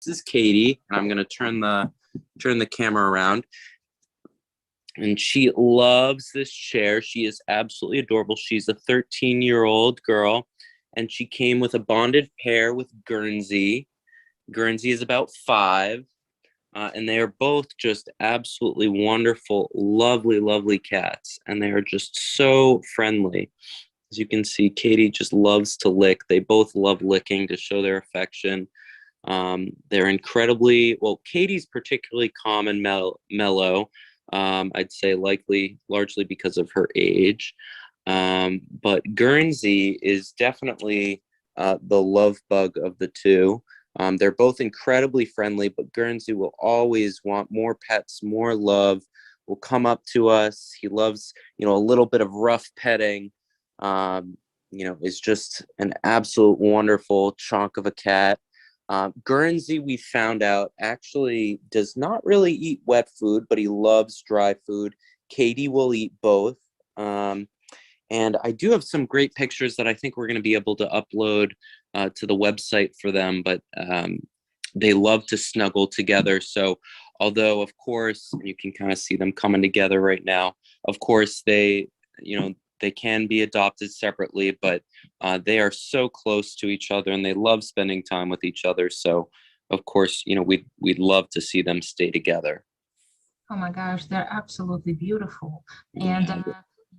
is Katie, and I'm gonna turn the camera around. And she loves this chair. She is absolutely adorable. She's a 13-year-old girl, and she came with a bonded pair with Guernsey. Guernsey is about 5, and they are both just absolutely wonderful, lovely, lovely cats, and they are just so friendly. As you can see, Katie just loves to lick. They both love licking to show their affection. They're incredibly, well, Katie's particularly calm and mellow. I'd say largely because of her age. But Guernsey is definitely the love bug of the two. They're both incredibly friendly, but Guernsey will always want more pets, more love, will come up to us. He loves, a little bit of rough petting. Is just an absolute wonderful chunk of a cat. Guernsey, we found out, actually does not really eat wet food, but he loves dry food. Katie will eat both. And I do have some great pictures that I think we're going to be able to upload to the website for them, but they love to snuggle together. So although, of course, you can kind of see them coming together right now, of course, they can be adopted separately, but they are so close to each other and they love spending time with each other. So, of course, we'd love to see them stay together. Oh my gosh, they're absolutely beautiful. And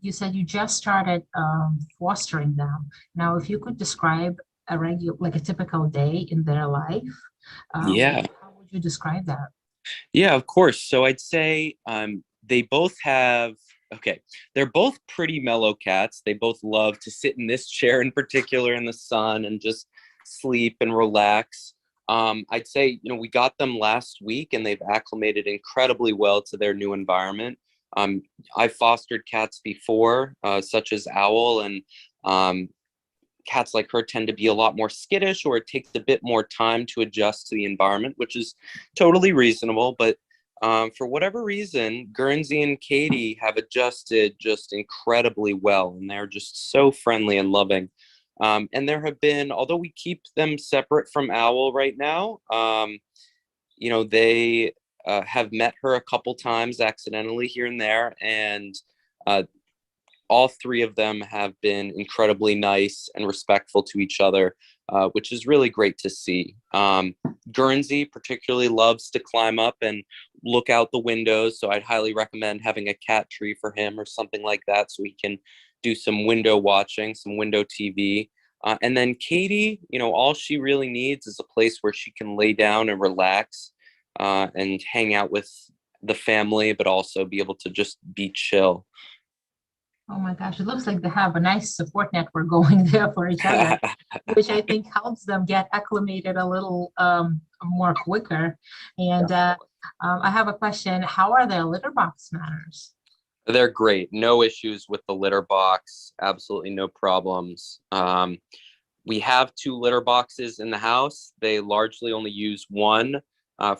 you said you just started fostering them. Now, if you could describe like a typical day in their life, Yeah. how would you describe that? Yeah, of course. So I'd say they both have, okay, they're both pretty mellow cats. They both love to sit in this chair in particular in the sun and just sleep and relax. I'd say, we got them last week and they've acclimated incredibly well to their new environment. I fostered cats before, such as Owl, and cats like her tend to be a lot more skittish, or it takes a bit more time to adjust to the environment, which is totally reasonable. But for whatever reason, Guernsey and Katie have adjusted just incredibly well, and they're just so friendly and loving. And there have been, although we keep them separate from Owl right now, they have met her a couple times accidentally here and there, and all 3 of them have been incredibly nice and respectful to each other, which is really great to see. Guernsey particularly loves to climb up and look out the windows, so I'd highly recommend having a cat tree for him or something like that so he can do some window watching, some window TV. And then Katie, all she really needs is a place where she can lay down and relax and hang out with the family, but also be able to just be chill. Oh my gosh, it looks like they have a nice support network going there for each other, which I think helps them get acclimated a little more quicker. And I have a question. How are their litter box manners? They're great. No issues with the litter box. Absolutely no problems. We have 2 litter boxes in the house. They largely only use one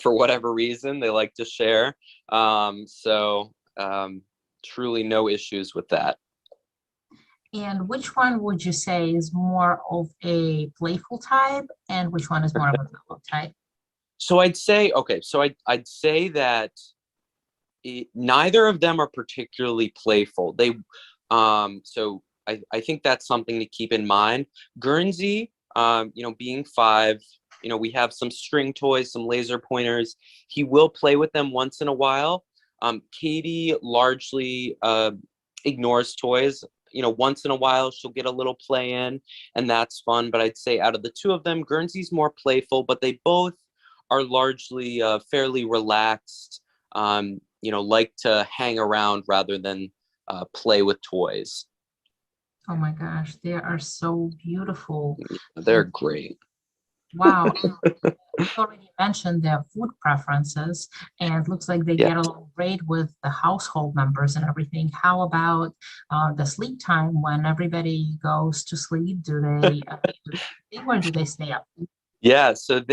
for whatever reason. They like to share. Truly no issues with that. And which one would you say is more of a playful type, and which one is more of a mellow type? So I'd say, okay, so I'd say that neither of them are particularly playful. So I think that's something to keep in mind. Guernsey, being 5, we have some string toys, some laser pointers. He will play with them once in a while. Katie largely ignores toys. Once in a while she'll get a little play in, and that's fun. But I'd say out of the 2 of them, Guernsey's more playful, but they both are largely fairly relaxed, like to hang around rather than play with toys. Oh my gosh, they are so beautiful. They're great. Wow. You already mentioned their food preferences, and it looks like they Yeah. get along great with the household members and everything. How about the sleep time when everybody goes to sleep? Do they sleep or do they stay up? Yeah, so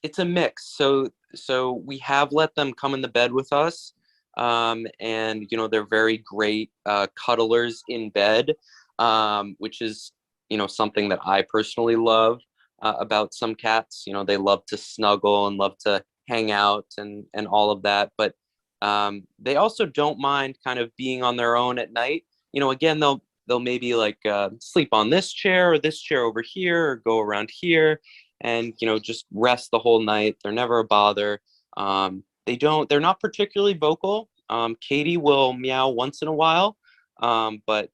it's a mix. So we have let them come in the bed with us, and they're very great cuddlers in bed, which is something that I personally love. about some cats. You know, they love to snuggle and love to hang out and all of that. But they also don't mind kind of being on their own at night. You know, again, they'll maybe like sleep on this chair or this chair over here or go around here and, you know, just rest the whole night. They're never a bother. They're not particularly vocal. Katie will meow once in a while, but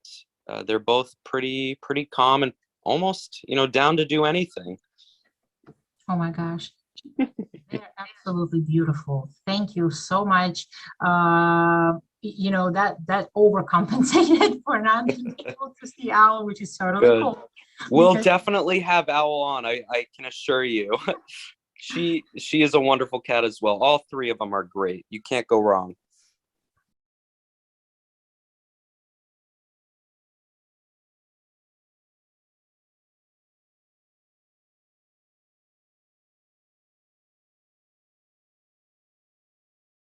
they're both pretty calm and almost, you know, down to do anything. Oh my gosh. They're absolutely beautiful. Thank you so much. You know, that overcompensated for not being able to see Owl, which is totally Good. cool. We'll Because definitely have Owl on. I can assure you. She is a wonderful cat as well. All three of them are great. You can't go wrong.